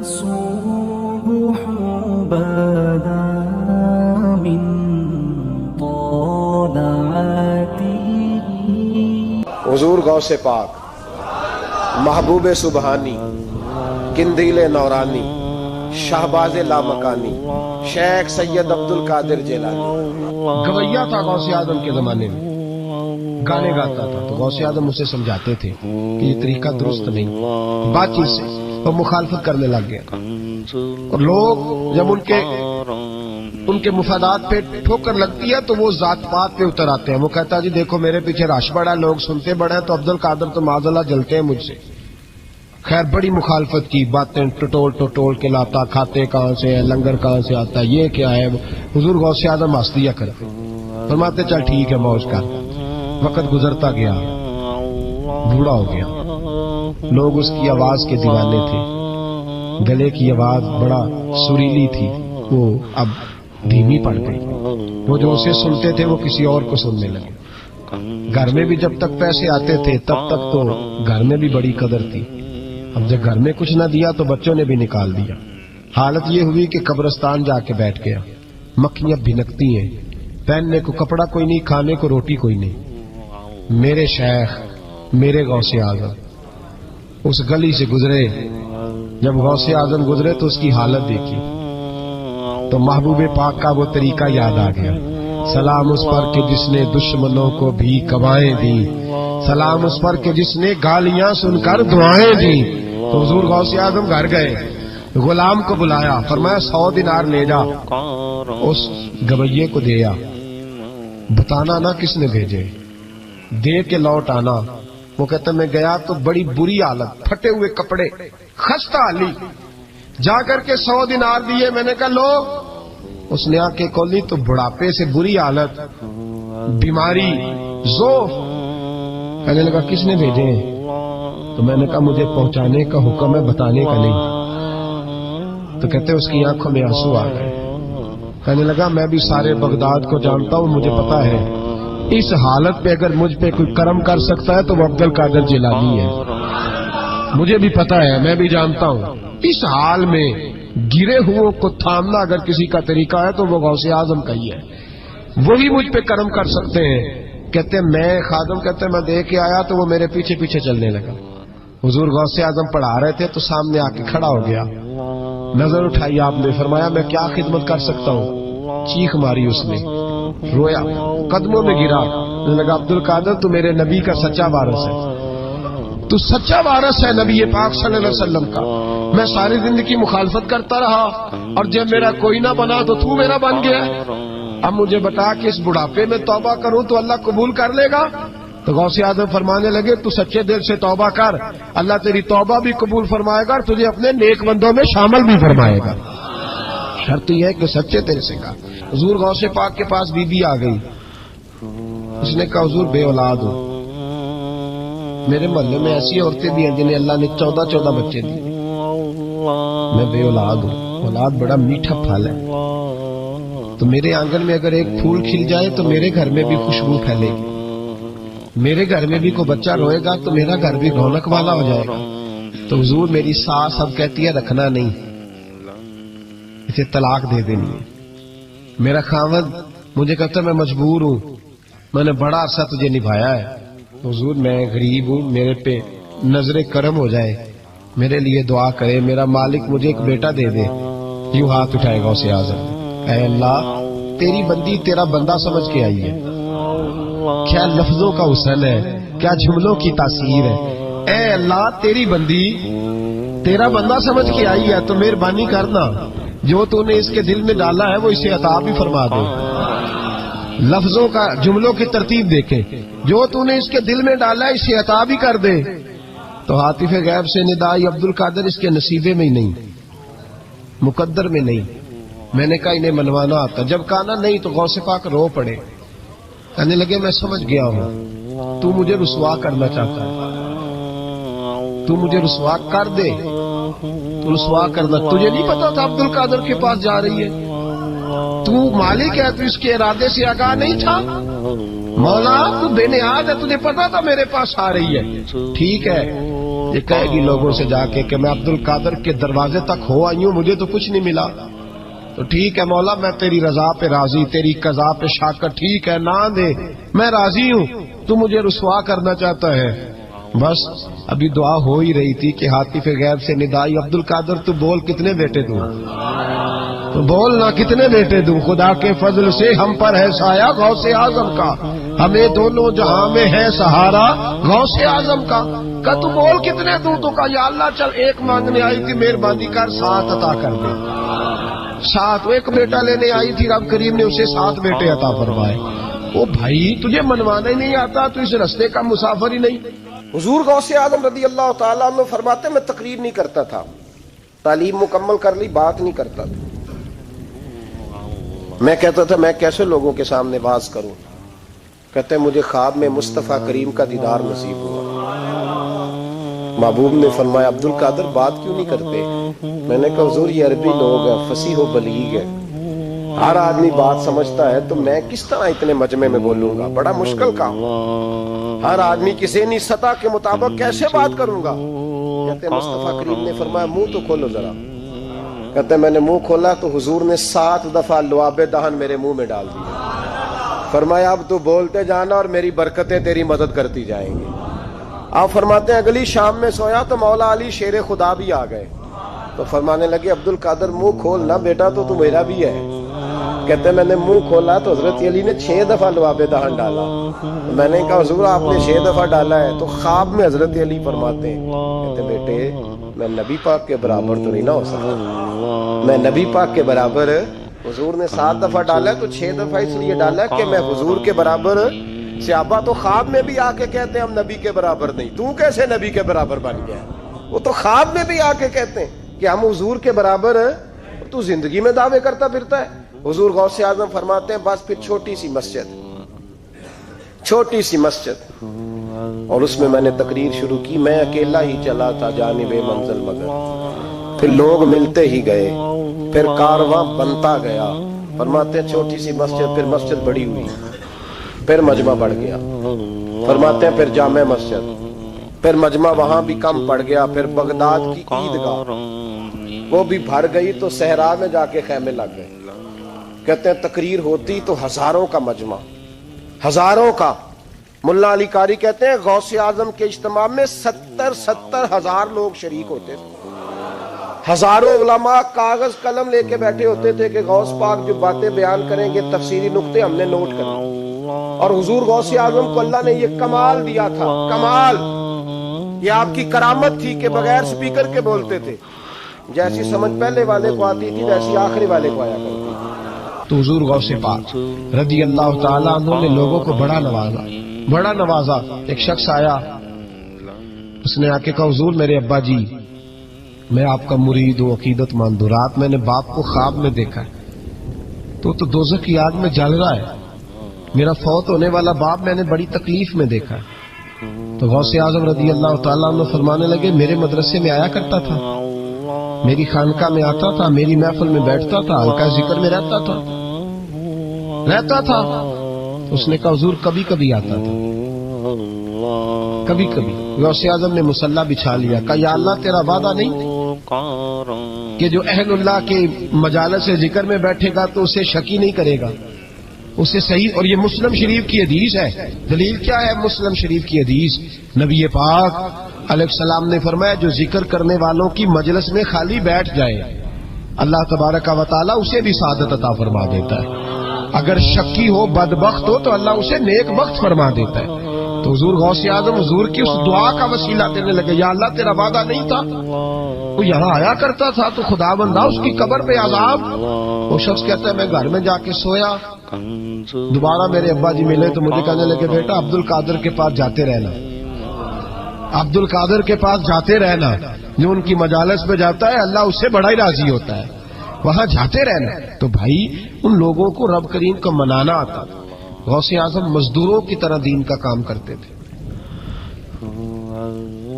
الصبح بدا من طلعته. حضور غوث پاک، محبوب سبحانی، قندیل نورانی، شہباز لامکانی، شیخ سید عبد القادر جیلانی. گویا تھا غوث اعظم کے زمانے میں، گانے گاتا تھا تو غوث اعظم اسے سمجھاتے تھے کہ یہ طریقہ درست نہیں. بات چیت سے وہ مخالفت کرنے لگ گیا، اور لوگ جب ان کے مفادات پہ ٹھوکر لگتی ہے تو وہ ذات پات پہ اتر آتے ہیں. وہ کہتا ہے جی دیکھو میرے پیچھے رش بڑا ہے، لوگ سنتے بڑے ہیں، تو عبد القادر تو معاذ اللہ جلتے ہیں مجھ سے. خیر بڑی مخالفت کی، باتیں ٹٹول کے لاتا، کھاتے کہاں سے ہے، لنگر کہاں سے آتا ہے، یہ کیا ہے. حضور غوث اعظم ہنس دیا کرتے، فرماتے چل ٹھیک ہے موج کر. وقت گزرتا گیا، بوڑھا ہو گیا، لوگ اس کی آواز کے دیوانے تھے. گلے کی آواز بڑا سریلی تھی، وہ اب دھیمی پڑ گئی. وہ جو اسے سنتے تھے وہ کسی اور کو سننے لگے. گھر میں بھی جب تک پیسے آتے تھے تب تک تو گھر میں بھی بڑی قدر تھی. اب جب گھر میں کچھ نہ دیا تو بچوں نے بھی نکال دیا. حالت یہ ہوئی کہ قبرستان جا کے بیٹھ گیا. مکھیاں بھنکتی ہیں، پہننے کو کپڑا کوئی نہیں، کھانے کو روٹی کوئی نہیں. میرے شیخ، میرے غوث اعظم اس گلی سے گزرے. جب غوث اعظم گزرے تو اس کی حالت دیکھی تو محبوب پاک کا وہ طریقہ یاد آ گیا. سلام اس پر کہ جس نے دشمنوں کو بھی کوائیں دی، سلام اس پر کہ جس نے گالیاں سن کر دعائیں دی. تو حضور غوث اعظم گھر گئے، غلام کو بلایا، فرمایا 100 دینار لے جا، اس گویے کو دیا، بتانا نہ کس نے بھیجے، دے کے لوٹ آنا. وہ کہتا میں گیا تو بڑی بری حالت، پھٹے ہوئے کپڑے، خستہ حالی. جا کر کے 100 دینار دیے. میں نے کہا لو. اس نے آ کے کھولی تو بڑھاپے سے بری حالت، بیماری، ذوف. کہنے لگا کس نے بھیجے ہیں؟ تو میں نے کہا مجھے پہنچانے کا حکم ہے، بتانے کا نہیں. تو کہتے اس کی آنکھوں میں آنسو آ گئے. کہنے لگا میں بھی سارے بغداد کو جانتا ہوں، مجھے پتا ہے اس حالت پہ اگر مجھ پہ کوئی کرم کر سکتا ہے تو وہ عبد القادر جیلانی ہے. مجھے بھی پتا ہے، میں بھی جانتا ہوں اس حال میں گرے ہوئوں کو تھامنا اگر کسی کا طریقہ ہے تو وہ غوث اعظم کا ہی ہے، وہی مجھ پہ کرم کر سکتے ہیں. کہتے میں خادم کہتے میں دے کے آیا تو وہ میرے پیچھے پیچھے چلنے لگا. حضور غوث اعظم پڑھا رہے تھے تو سامنے آ کے کھڑا ہو گیا. نظر اٹھائی آپ نے، فرمایا میں کیا خدمت کر سکتا ہوں. چیخ ماری اس نے، رویا، قدموں میں گرا. لگا عبد القادر تو میرے نبی کا سچا وارث ہے، تو سچا وارث ہے نبی پاک صلی اللہ علیہ وسلم کا. میں ساری زندگی مخالفت کرتا رہا اور جب میرا کوئی نہ بنا تو تو میرا بن گیا. اب مجھے بتا کہ اس بڑھاپے میں توبہ کروں تو اللہ قبول کر لے گا؟ تو غوث اعظم فرمانے لگے تو سچے دل سے توبہ کر، اللہ تیری توبہ بھی قبول فرمائے گا اور تجھے اپنے نیک بندوں میں شامل بھی فرمائے گا. شرط یہ ہے کہ سچے دل سے کر. حضور غوث پاک کے پاس بی بی آ گئی. اس نے کہا حضور بے اولاد ہوں، میرے محلے میں ایسی عورتیں بھی ہیں جنہیں اللہ نے 14 بچے دیے، میں بے اولاد ہوں. اولاد بڑا میٹھا پھل ہے، تو میرے آنگن میں اگر ایک پھول کھل جائے تو میرے گھر میں بھی خوشبو پھیلے گی، میرے گھر میں بھی کوئی بچہ روئے گا تو میرا گھر بھی رونق والا ہو جائے گا. تو حضور میری ساس اب کہتی ہے رکھنا نہیں، اسے طلاق دے دینی ہے. میرا خاوند مجھے کہتا ہے میں مجبور ہوں، میں نے بڑا عرصہ تجھے نبھایا ہے. حضور میں غریب ہوں، میرے پہ نظر کرم ہو جائے، میرے لیے دعا کرے، میرا مالک مجھے ایک بیٹا دے دے. یوں ہاتھ اٹھائے گا اسے اعظم، اے اللہ تیری بندی تیرا بندہ سمجھ کے آئی ہے. کیا لفظوں کا حسن ہے، کیا جملوں کی تاثیر ہے. اے اللہ تیری بندی تیرا بندہ سمجھ کے آئی ہے تو مہربانی کرنا، جو تو نے اس کے دل میں ڈالا ہے وہ اسے عطا بھی فرما دے. لفظوں کا جملوں کی ترتیب دیکھیں، جو تو نے اس کے دل میں ڈالا ہے اسے عطا بھی کر دے. تو عاطف غیب سے ندائی عبد القادر اس کے نصیبے میں ہی نہیں، مقدر میں نہیں. میں نے کہا انہیں منوانا آتا. جب کہا نا نہیں تو غوث پاک رو پڑے. کہنے لگے میں سمجھ گیا ہوں تو مجھے رسوا کرنا چاہتا ہے، تو مجھے رسوا کر دے، تو رسوا کرنا. تجھے نہیں پتا تھا عبد القادر کے پاس جا رہی ہے؟ تو مالک ہے، تو اس کے ارادے سے آگاہ نہیں تھا؟ مولا تو بے نیاز ہے، تجھے پتا تھا میرے پاس آ رہی ہے. ٹھیک ہے یہ کہے گی لوگوں سے جا کے کہ میں عبد القادر کے دروازے تک ہو آئی ہوں، مجھے تو کچھ نہیں ملا. تو ٹھیک ہے مولا، میں تیری رضا پہ راضی، تیری قضا پہ شاکر، ٹھیک ہے نہ دے میں راضی ہوں، تو مجھے رسوا کرنا چاہتا ہے. بس ابھی دعا ہو ہی رہی تھی کہ ہاتف غیب سے ندائی، عبد القادر تو بول کتنے بیٹے دوں، تو بول نہ کتنے بیٹے دوں، خدا کے فضل سے ہم پر ہے سایہ غوث اعظم کا، ہمیں دونوں جہاں میں ہے سہارا غوث اعظم کا. کہ تو بول کتنے دوں، تو کہا یا اللہ چل ایک مانگنے آئی تھی، مہربانی کر 7 عطا کر دے. 7 ایک بیٹا لینے آئی تھی، رب کریم نے اسے 7 بیٹے عطا فرمائے. او بھائی تجھے منوانا ہی نہیں آتا تو اس رستے کا مسافر ہی نہیں. حضور غوث اعظم رضی اللہ تعالیٰ عنہ فرماتے میں تقریر نہیں کرتا تھا، تعلیم مکمل کر لی بات نہیں کرتا تھا. میں کہتا تھا میں کیسے لوگوں کے سامنے واز کروں. کہتے مجھے خواب میں مصطفیٰ کریم کا دیدار نصیب ہوا. محبوب نے فرمایا عبد القادر بات کیوں نہیں کرتے؟ میں نے کہا حضور یہ عربی لوگ ہیں، فصیح و بلیغ ہے، ہر آدمی بات سمجھتا ہے، تو میں کس طرح اتنے مجمع میں بولوں گا، بڑا مشکل کام. ہر آدمی کی ذہنی سطح کے مطابق کیسے بات کروں گا؟ کہتے مصطفیٰ کریم نے فرمایا منہ تو کھولو ذرا. کہتے میں نے منہ کھولا تو حضور نے 7 دفعہ لعاب دہن میرے منہ میں ڈال دیا. فرمایا اب تو بولتے جانا اور میری برکتیں تیری مدد کرتی جائیں گی. آپ فرماتے ہیں اگلی شام میں سویا تو مولا علی شیر خدا بھی آ گئے، تو فرمانے لگے عبد القادر منہ کھول نا بیٹا، تو میرا بھی ہے. کہتے میں نے منہ کھولا تو حضرت علی نے 6 دفعہ لعاب دہن ڈالا. میں نے کہا حضور آپ نے 6 دفعہ ڈالا ہے. تو خواب میں حضرت علی فرماتے ہیں، کہتے بیٹے میں نبی پاک کے برابر تو نہیں نہ ہو سکتا، میں نبی پاک کے برابر. حضور نے 7 دفعہ ڈالا ہے تو 6 دفعہ اس لیے ڈالا کہ میں حضور کے برابر. صحابہ تو خواب میں بھی آ کے کہتے ہیں ہم نبی کے برابر نہیں، تو کیسے نبی کے برابر بن گیا؟ وہ تو خواب میں بھی آ کے کہتے ہیں کہ ہم حضور کے برابر ہیں، تو زندگی میں دعوے کرتا پھرتا ہے. حضور غوث اعظم فرماتے ہیں بس پھر چھوٹی سی مسجد اور اس میں نے تقریر شروع کی. میں اکیلا ہی چلا تھا جانب منزل مگر، پھر لوگ ملتے ہی گئے، پھر کارواں بنتا گیا. فرماتے ہیں چھوٹی سی مسجد، پھر مسجد بڑی ہوئی، پھر مجمع بڑھ گیا. فرماتے ہیں پھر جامع مسجد، پھر مجمع وہاں بھی کم پڑ گیا. پھر بغداد کی عیدگاہ وہ بھی بھر گئی تو صحرا میں جا کے خیمے لگ گئے. کہتے ہیں تقریر ہوتی تو ہزاروں کا مجمع، ہزاروں کا. ملا علی قاری کہتے ہیں غوث اعظم کے اجتماع میں 70 ہزار لوگ شریک ہوتے تھے. ہزاروں علماء کاغذ قلم لے کے بیٹھے ہوتے تھے کہ غوث پاک جو باتیں بیان کریں گے تفسیری نقطے ہم نے نوٹ کرنے. اور حضور غوث اعظم کو اللہ نے یہ کمال دیا تھا، کمال، یہ آپ کی کرامت تھی کہ بغیر سپیکر کے بولتے تھے. جیسی سمجھ پہلے والے کو آتی تھی ویسی آخری والے کو آیا کرتی تھی. تو حضور غوث پاک رضی اللہ تعالیٰ عنہ نے لوگوں کو بڑا نوازا. ایک شخص آیا، اس نے آ کے کہا حضور میرے ابا جی میں آپ کا مرید ہوں، عقیدت مند ہوں. رات میں نے باپ کو خواب میں دیکھا ہے، تو دوزخ کی آگ میں جل رہا ہے. میرا فوت ہونے والا باپ میں نے بڑی تکلیف میں دیکھا ہے. تو غوث اعظم رضی اللہ تعالیٰ عنہ فرمانے لگے میرے مدرسے میں آیا کرتا تھا، میری خانقاہ میں آتا تھا، میری محفل میں بیٹھتا تھا، حلقہ ذکر میں رہتا تھا. اس نے کہا حضور کبھی کبھی آتا تھا، کبھی کبھی. غوث اعظم نے مصلی بچھا لیا، کہا یا اللہ تیرا وعدہ نہیں کہ جو اہل اللہ کے مجالس ذکر میں بیٹھے گا تو اسے شکی نہیں کرے گا، اسے صحیح. اور یہ مسلم شریف کی حدیث ہے. دلیل کیا ہے مسلم شریف کی حدیث؟ نبی پاک علیہ السلام نے فرمایا جو ذکر کرنے والوں کی مجلس میں خالی بیٹھ جائے اللہ تبارک و تعالی اسے بھی سعادت عطا فرما دیتا ہے. اگر شکی ہو بدبخت ہو تو اللہ اسے نیک بخت فرما دیتا ہے. تو حضور غوث اعظم حضور کی اس دعا کا وسیلہ دینے لگے، یا اللہ تیرا وعدہ نہیں تھا وہ یہاں آیا کرتا تھا تو خدا بندہ اس کی قبر پہ عذاب. وہ شخص کہتا ہے میں گھر میں جا کے سویا، دوبارہ میرے ابا جی ملے تو مجھے کہنے لگے بیٹا عبد القادر کے پاس جاتے رہنا، عبد القادر کے پاس جاتے رہنا، جو ان کی مجالس پہ جاتا ہے اللہ اس سے بڑا ہی راضی ہوتا ہے، وہاں جاتے رہنا. تو بھائی ان لوگوں کو رب کریم کو منانا آتا تھا. غوث اعظم مزدوروں کی طرح دین کا کام کرتے تھے.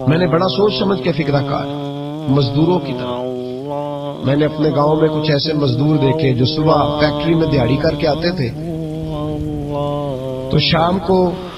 میں نے بڑا سوچ سمجھ کے فکر کہا، مزدوروں کی طرح. میں نے اپنے گاؤں میں کچھ ایسے مزدور دیکھے جو صبح فیکٹری میں دیہڑی کر کے آتے تھے تو شام کو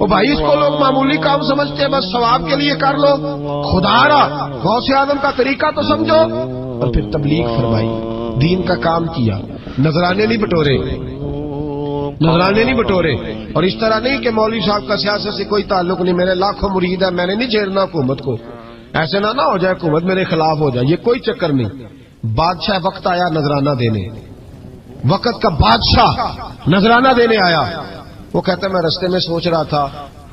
وہ بھائی اس کو لوگ معمولی کام سمجھتے ہیں، بس ثواب کے لیے کر لو، خدا را غوث اعظم کا طریقہ تو سمجھو. اور پھر تبلیغ فرمائی، دین کا کام کیا، نذرانے نہیں بٹورے، نذرانے نہیں بٹورے. اور اس طرح نہیں کہ مولوی صاحب کا سیاست سے کوئی تعلق نہیں، میرے لاکھوں مرید ہے، میں نے نہیں چھیڑنا حکومت کو، ایسے نہ ہو جائے حکومت میرے خلاف ہو جائے، یہ کوئی چکر نہیں. بادشاہ وقت آیا نذرانہ دینے، وقت کا بادشاہ نذرانہ دینے آیا. وہ کہتا ہے میں رستے میں سوچ رہا تھا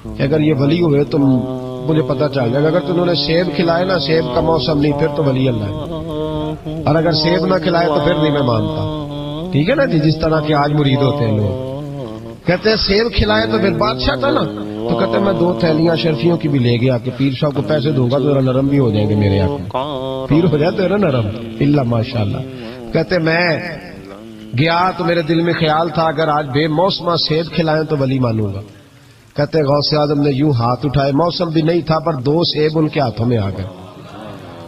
کہ اگر یہ ولی ہوئے تو مجھے پتا چل جائے گا، اگر تم نے سیب کھلائے نا، سیب کا موسم نہیں، پھر تو ولی اللہ ہے، اور اگر سیب نہ کھلائے تو پھر نہیں میں مانتا. ٹھیک ہے نا جی، جس طرح کے آج مرید ہوتے ہیں لوگ، کہتے ہیں سیب کھلائے تو پھر بادشاہ تھا نا. تو کہتے ہیں میں 2 تھیلیاں شرفیوں کی بھی لے گیا کہ پیر صاحب کو پیسے دوں گا تو ذرا نرم بھی ہو جائیں گے میرے آقا، پیر ہو جاتے نا نرم اللہ ماشاء اللہ. کہتے میں گیا تو میرے دل میں خیال تھا اگر آج بے موسمہ سیب کھلائیں تو ولی مانوں گا. کہتے غوث اعظم نے یوں ہاتھ اٹھائے، موسم بھی نہیں تھا پر 2 سیب ان کے ہاتھوں میں آ گئے،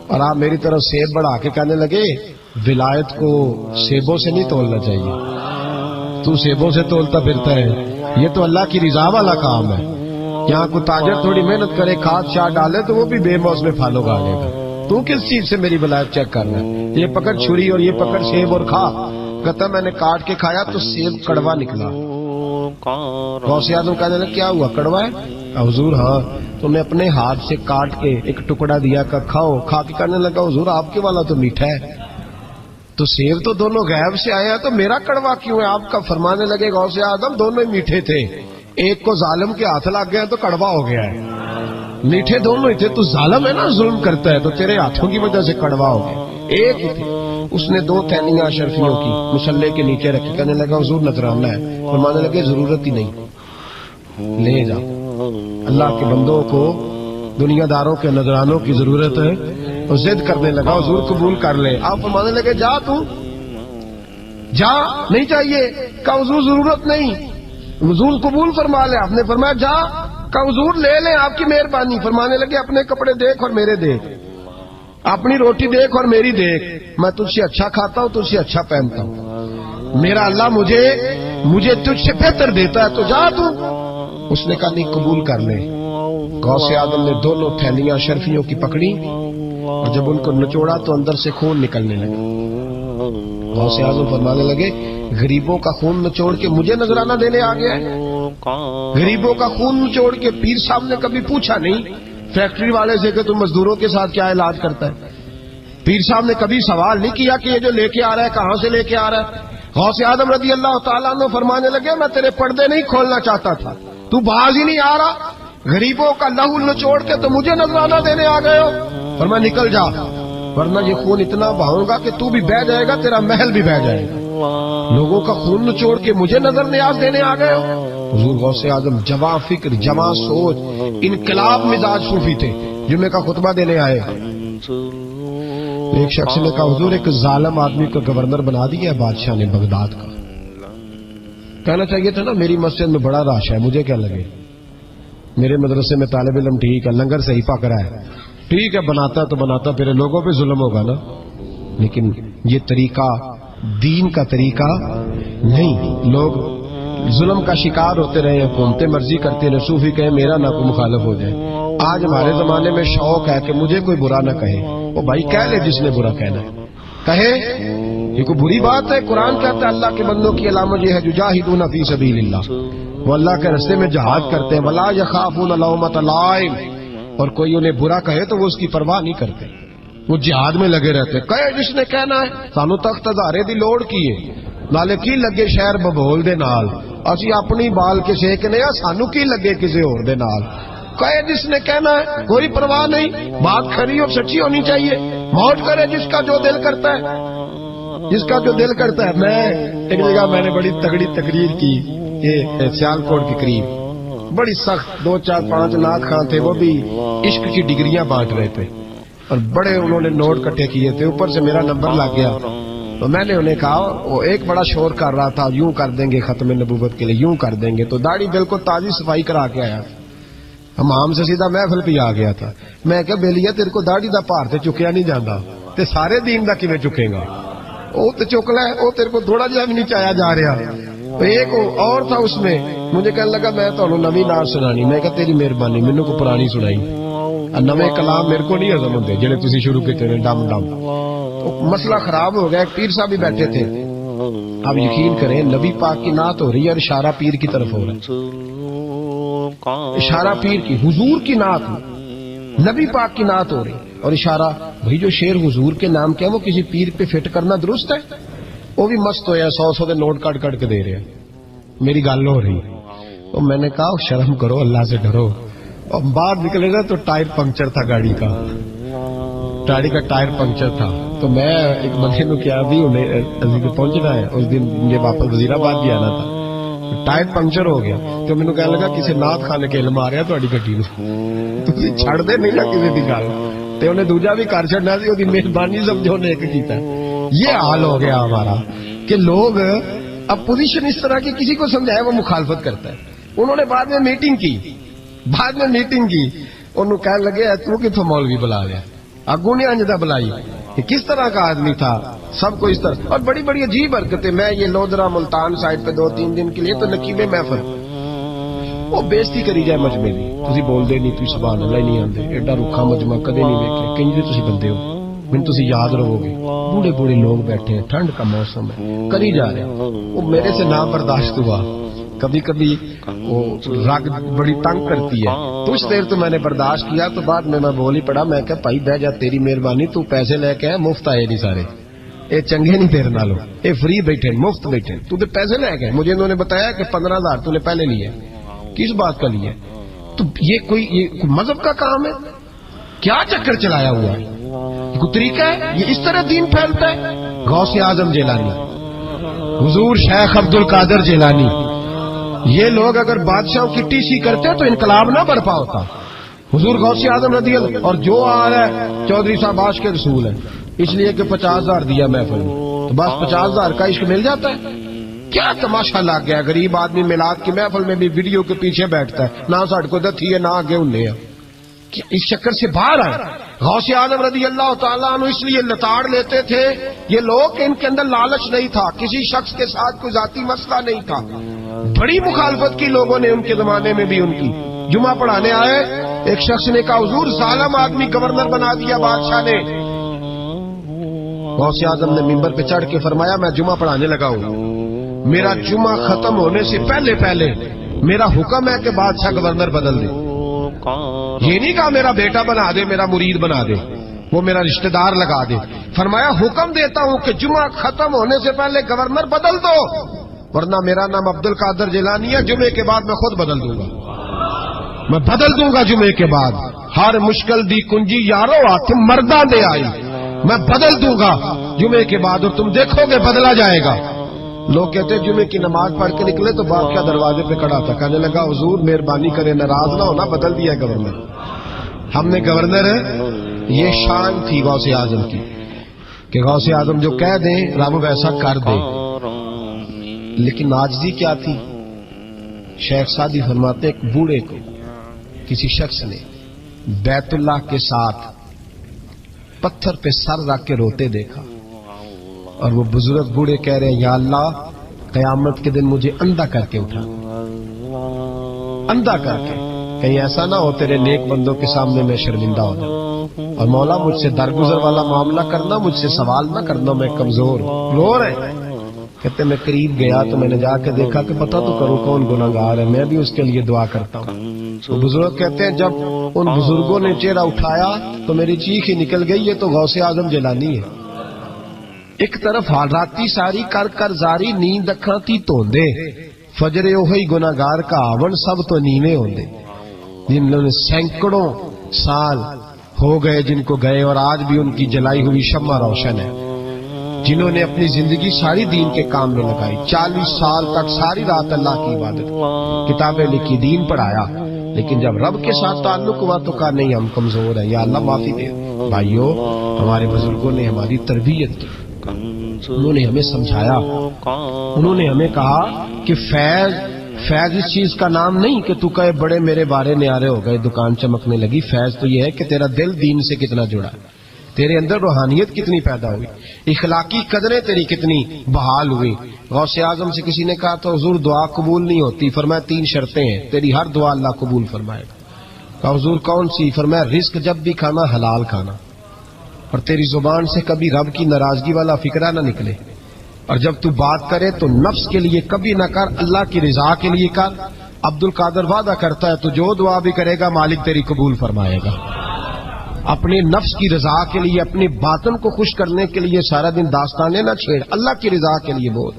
اور آپ میری طرف سیب بڑھا کے کہنے لگے ولایت کو سیبوں سے نہیں تولنا چاہیے، تو سیبوں سے تولتا پھرتا ہے، یہ تو اللہ کی رضا والا کام ہے. یہاں کو تاجر تھوڑی محنت کرے، کھاد شاد ڈالے تو وہ بھی بے موسم پھل اگا لے گا، تو کس چیز سے میری ولایت چیک کرنا ہے؟ یہ پکڑ چھری اور یہ پکڑ سیب اور کھا. کہتا میں نے کاٹ کے کھایا تو سیب کڑوا نکلا. غوث اعظم کہنے لگا کیا ہوا، کڑوا ہے؟ حضور ہاں. تو نے اپنے ہاتھ سے کاٹ کے ایک ٹکڑا دیا کہ کھاؤ. کھا کے کہنے لگا حضور آپ کے والا تو میٹھا ہے، تو سیب تو دونوں غیب سے آئے ہیں، تو میرا کڑوا کیوں ہے؟ آپ کا فرمانے لگے غوث اعظم دونوں ہی میٹھے تھے، ایک کو ظالم کے ہاتھ لگ گیا تو کڑوا ہو گیا ہے، میٹھے دونوں ہی تھے. تو ظالم ہے نا، ظلم کرتا ہے، تو تیرے ہاتھوں کی وجہ سے کڑوا ہو گیا، ایک ہی تھے. اس نے 2 تھیلیاں شرفیوں کی مصلے کے نیچے رکھی، کہنے لگا حضور نذرانہ ہے. فرمانے لگے ضرورت ہی نہیں، لے جاؤ. اللہ کے بندوں کو دنیا داروں کے نذرانوں کی ضرورت ہے. اور ضد کرنے لگا حضور قبول کر لے. آپ فرمانے لگے جا تو جا، نہیں چاہیے. کہا حضور ضرورت نہیں، حضور قبول فرما لے. آپ نے فرمایا جا. کہا حضور لے لیں آپ کی مہربانی. فرمانے لگے اپنے کپڑے دیکھ اور میرے دیکھ، اپنی روٹی دیکھ اور میری دیکھ، میں تجھ سے اچھا کھاتا ہوں، تجھ سے اچھا پہنتا ہوں، میرا اللہ مجھے تجھ سے بہتر دیتا ہے، تو جا تو. اس نے کہا نہیں قبول کر لے. غوث اعظم نے 2 تھیلیاں شرفیوں کی پکڑی اور جب ان کو نچوڑا تو اندر سے خون نکلنے لگا. غوث اعظم فرمانے لگے غریبوں کا خون نچوڑ کے مجھے نذرانہ دینے آ گیا ہے. غریبوں کا خون نچوڑ کے. پیر صاحب نے کبھی پوچھا نہیں فیکٹری والے سے کہ تم مزدوروں کے ساتھ کیا علاج کرتا ہے. پیر صاحب نے کبھی سوال نہیں کیا کہ یہ جو لے کے آ رہا ہے کہاں سے لے کے آ رہا ہے. غوث اعظم رضی اللہ تعالیٰ عنہ فرمانے لگے میں تیرے پردے نہیں کھولنا چاہتا تھا، تو باز ہی نہیں آ رہا، غریبوں کا لہو نچوڑ کے تو مجھے نذرانہ دینے آ گئے ہو. فرمایا نکل جا ورنہ یہ خون اتنا بہاؤں گا کہ تو بھی بہہ جائے گا، تیرا محل بھی بہہ جائے گا. لوگوں کا خون نچوڑ کے مجھے نظر نیاز دینے آ گئے ہو. حضور غوث اعظم جواں فکر، جواں سوچ، انقلاب مزاج صوفی تھے. جمعے کا خطبہ دینے آئے، ایک شخص نے کہا حضور ایک ظالم آدمی کو گورنر بنا دیا ہے بادشاہ نے بغداد کا. کہنا چاہیے تھا نا میری مسجد میں بڑا رش ہے، مجھے کیا لگے، میرے مدرسے میں طالب علم ٹھیک ہے، لنگر صحیح پک رہا ہے، ٹھیک ہے بناتا تو بناتا، پھر لوگوں پہ ظلم ہوگا نا. لیکن یہ طریقہ دین کا طریقہ نہیں. لوگ ظلم کا شکار ہوتے رہے، حکومتیں مرضی کرتے رہے، صوفی کہے میرا نہ کوئی مخالف ہو جائے. آج ہمارے زمانے میں شوق ہے کہ مجھے کوئی برا نہ کہے. وہ بھائی کہہ لے جس نے برا کہنا ہے کہے، یہ کوئی بری بات ہے. قرآن کہتا ہے اللہ کے بندوں کی علامت یہ ہے یجاہدون فی سبیل اللہ، وہ اللہ کے راستے میں جہاد کرتے ہیں. ولا یخافون لومۃ لائم، اور کوئی انہیں برا کہے تو وہ اس کی پرواہ نہیں کرتے، وہ جہاد میں لگے رہتے. کہے جس نے کہنا ہے سانو تخت ہزارے دی لوڑ کی ہے، نالے کی لگے شہر ببول دے نال، اسی اپنی بال کے سیکنے ہیں، سانو کی لگے کسی اور دے نال. کہے جس نے کہنا ہے کوئی پرواہ نہیں، بات کھری اور سچی ہونی چاہیے. موج کرے جس کا جو دل کرتا ہے، جس کا جو دل کرتا ہے. میں ایک جگہ میں نے بڑی تگڑی تقریر کی، یہ سیالکوٹ کے قریب، بڑی سخت 2 4 5 نعت خان تھے، وہ بھی عشق کی ڈگریاں بانٹ رہے تھے اور بڑے انہوں نے نوٹ کٹھے کیے تھے. اوپر سے میرا نمبر لگ گیا تو میں نے انہیں کہا، وہ ایک بڑا شور کر رہا تھا یوں کر دیں گے ختم نبوت کے لیے، یوں کر دیں گے. تو داڑھی بالکل تازی صفائی کرا کے آیا، حمام سے سیدھا محفل پہ آ گیا تھا. میں کہا بیلیا تیرے کو داڑھی دا پار تے چکیا نہیں جانا، تے سارے دین دا کیویں چکے گا؟ وہ تے چک لے، وہ تیرے کو تھوڑا جہا بھی نہیں چایا جا رہا. ایک اور تھا اس میں، مجھے کہنے لگا میں تو نوی نعت سنانی، میں کہا تیری مہربانی مینوں کو پرانی سنائی، نویں کلام میرے کو نہیں ہضم ہوندے جڑے تسی شروع کیتے نے ڈم ڈم۔ تو مسئلہ خراب ہو گیا، ایک پیر صاحب بھی بیٹھے تھے، آپ یقین کریں نبی پاک کی نعت ہو رہی ہے اور اشارہ پیر کی طرف ہو رہا ہے، اشارہ پیر کی، حضور کی نعت نبی پاک کی نعت ہو رہی اور اشارہ، بھائی جو شعر حضور کے نام کیا وہ کسی پیر پہ فٹ کرنا درست ہے؟ وہ بھی مست ہویا 100 دے نوٹ کٹ کٹ کے دے رہے ہیں، میری گل ہو رہی، تو میں نے کہا شرم کرو، اللہ سے ڈرو۔ اور باہر نکلے نا تو ٹائر پنکچر تھا گاڑی کا ٹائر پنکچر تھا، تو میں ایک بندے نو کیا بھی انہیں پہنچنا ہے، اس دن مجھے واپس وزیر آباد بھی آنا تھا، ٹائر پنکچر ہو گیا، تو مینوں کہنے لگا کسی نعت خانے کے علم آ رہا تہاڈی گڈی نو، تسی چھڑ دے نہیں نا کسی دی گل، تے انہیں دوجا بھی کر چھڑنا سی، اودی مہربانی سمجھو نے ایک کیتا۔ یہ حال ہو گیا ہمارا کہ لوگ اپوزیشن اس طرح کی کسی کو سمجھائے وہ مخالفت کرتا ہے۔ انہوں نے بعد میں میٹنگ کی، انہوں کہنے لگے تو کتوں مولوی بلا لیا، اگوں نے انجدہ بلائی، کہ کس طرح کا آدمی تھا، سب کو اس طرح، اور بڑی بڑی عجیب حرکتیں۔ میں یہ لودرا ملتان سائڈ پہ 2-3 دن کے لیے تو نقیب محفل، وہ بےزتی کری جائے مجمع دی، تسی بول دے نہیں، تسی سبحان اللہ نہیں آندے، ایڈا رکھا مجمع کدے نہیں ویکھے، کنجے تسی بندے ہو، من تسی یاد رہو گے، بوڑھے بوڑھے لوگ بیٹھے ہیں، ٹھنڈ کا موسم ہے، کری جا رہے ہیں، وہ میرے سے نہ برداشت ہوا، کبھی کبھی وہ رگ بڑی تنگ کرتی ہے، کچھ دیر تو میں نے برداشت کیا، تو بعد میں بول ہی پڑا، میں کہا بھائی بہ جا، تیری مہربانی، تو پیسے لے کے مفت آئے نہیں سارے، اے چنگے نہیں تیرے نالوں، اے فری بیٹھے مفت بیٹھے، تو پیسے لے گئے، مجھے انہوں نے بتایا کہ 15,000 تو نے پہلے لیے، کس بات کا لیے؟ تو یہ کوئی مذہب کا کام ہے؟ کیا چکر چلایا ہوا ہے؟ یہ کوئی طریقہ ہے؟ یہ اس طرح دین پھیلتا ہے؟ غوث اعظم جیلانی، حضور شیخ عبد القادر جیلانی، یہ لوگ اگر بادشاہوں کی ٹی سی کرتے تو انقلاب نہ برپا ہوتا۔ حضور غوث اعظم رضی اللہ، اور جو آ رہا ہے چودھری صاحب عاشق کے رسول ہے، اس لیے کہ 50,000 دیا محفل میں، تو بس 50,000 کا عشق مل جاتا ہے۔ کیا تماشا لگ گیا، غریب آدمی میلاد کی محفل میں بھی ویڈیو کے پیچھے بیٹھتا ہے، نہ ساڑھ کو دتھی ہے نہ آگے انہیں ہے، اس چکر سے باہر آئے۔ غوث اعظم رضی اللہ تعالیٰ عنہ اس لیے لتاڑ لیتے تھے یہ لوگ کہ ان کے اندر لالچ نہیں تھا، کسی شخص کے ساتھ کوئی ذاتی مسئلہ نہیں تھا۔ بڑی مخالفت کی لوگوں نے ان کے زمانے میں بھی ان کی۔ جمعہ پڑھانے آئے، ایک شخص نے کہا حضور ظالم آدمی گورنر بنا دیا بادشاہ نے۔ غوث اعظم نے ممبر پہ چڑھ کے فرمایا میں جمعہ پڑھانے لگا ہوں، میرا جمعہ ختم ہونے سے پہلے پہلے میرا حکم ہے کہ بادشاہ گورنر بدل دے۔ یہ نہیں کہا میرا بیٹا بنا دے، میرا مرید بنا دے، وہ میرا رشتہ دار لگا دے، فرمایا حکم دیتا ہوں کہ جمعہ ختم ہونے سے پہلے گورنر بدل دو، ورنہ میرا نام عبد القادر جیلانی ہے، جمعے کے بعد میں خود بدل دوں گا، میں بدل دوں گا جمعے کے بعد۔ ہر مشکل دی کنجی یارو ہاتھ مرداں دے آئی، میں بدل دوں گا جمعے کے بعد، اور تم دیکھو گے بدلا جائے گا۔ لوگ کہتے جمعے کی نماز پڑھ کے نکلے تو بادشاہ دروازے پہ کھڑا تھا، کہنے لگا حضور مہربانی کرے ناراض نہ ہونا، بدل دیا ہے گورنر، ہم نے گورنر ہے۔ یہ شان تھی غوث اعظم کی کہ غوث اعظم جو کہہ دیں رب ویسا کر دے۔ لیکن عاجزی کیا تھی؟ شیخ سعدی فرماتے ایک بوڑھے کو کسی شخص نے بیت اللہ کے ساتھ پتھر پہ سر رکھ کے روتے دیکھا، اور وہ بزرگ بوڑھے کہہ رہے ہیں یا اللہ قیامت کے دن مجھے اندھا کر کے اٹھا، اندھا کر کے، کہیں ایسا نہ ہو تیرے نیک بندوں کے سامنے میں شرمندہ ہو جاؤں، اور مولا مجھ سے درگزر والا معاملہ کرنا، مجھ سے سوال نہ کرنا، میں کمزور ہوں۔ رو رہے کہتے میں قریب گیا تو میں نے جا کے دیکھا کہ پتہ تو کروں کون گناہگار ہے، میں بھی اس کے لیے دعا کرتا ہوں۔ تو بزرگ کہتے ہیں جب ان بزرگوں نے چہرہ اٹھایا تو میری چیخ ہی نکل گئی، یہ تو غوث اعظم جیلانی ہے۔ ایک طرف حالاتی ساری کر کر زاری نیند اکھاں تی توندے، فجرے اوہی گناہگار کا آون سب تو نیویں ہوندے، جنہوں نے سینکڑوں سال ہو گئے جن کو گئے، اور آج بھی ان کی جلائی ہوئی شمع روشن ہے، جنہوں نے اپنی زندگی ساری دین کے کام میں لگائی، 40 سال تک ساری رات اللہ کی عبادت، کتابیں لکھی، دین پڑھایا، لیکن جب رب کے ساتھ تعلق ہوا تو کہا نہیں ہم کمزور ہیں، یا اللہ معافی دے۔ بھائیو ہمارے بزرگوں نے ہماری تربیت کی، انہوں نے ہمیں سمجھایا، انہوں نے ہمیں کہا کہ فیض اس چیز کا نام نہیں کہ تو کہے بڑے میرے بارے نیارے ہو گئے دکان چمکنے لگی، فیض تو یہ ہے کہ تیرا دل دین سے کتنا جڑا ہے۔ تیرے اندر روحانیت کتنی پیدا ہوئی، اخلاقی قدریں تیری کتنی بحال ہوئی۔ غوث اعظم سے کسی نے کہا تو حضور دعا قبول نہیں ہوتی، فرمایا 3 شرطیں ہیں، تیری ہر دعا اللہ قبول فرمائے گا۔ کہا حضور کون سی؟ فرمایا رزق جب بھی کھانا حلال کھانا، اور تیری زبان سے کبھی رب کی ناراضگی والا فکرہ نہ نکلے، اور جب تو بات کرے تو نفس کے لیے کبھی نہ کر، اللہ کی رضا کے لیے کر۔ عبد القادر وعدہ کرتا ہے تو جو دعا بھی کرے گا مالک تیری قبول فرمائے گا۔ اپنے نفس کی رضا کے لیے، اپنے باطن کو خوش کرنے کے لیے سارا دن داستانیں نہ چھیڑ، اللہ کی رضا کے لیے بول۔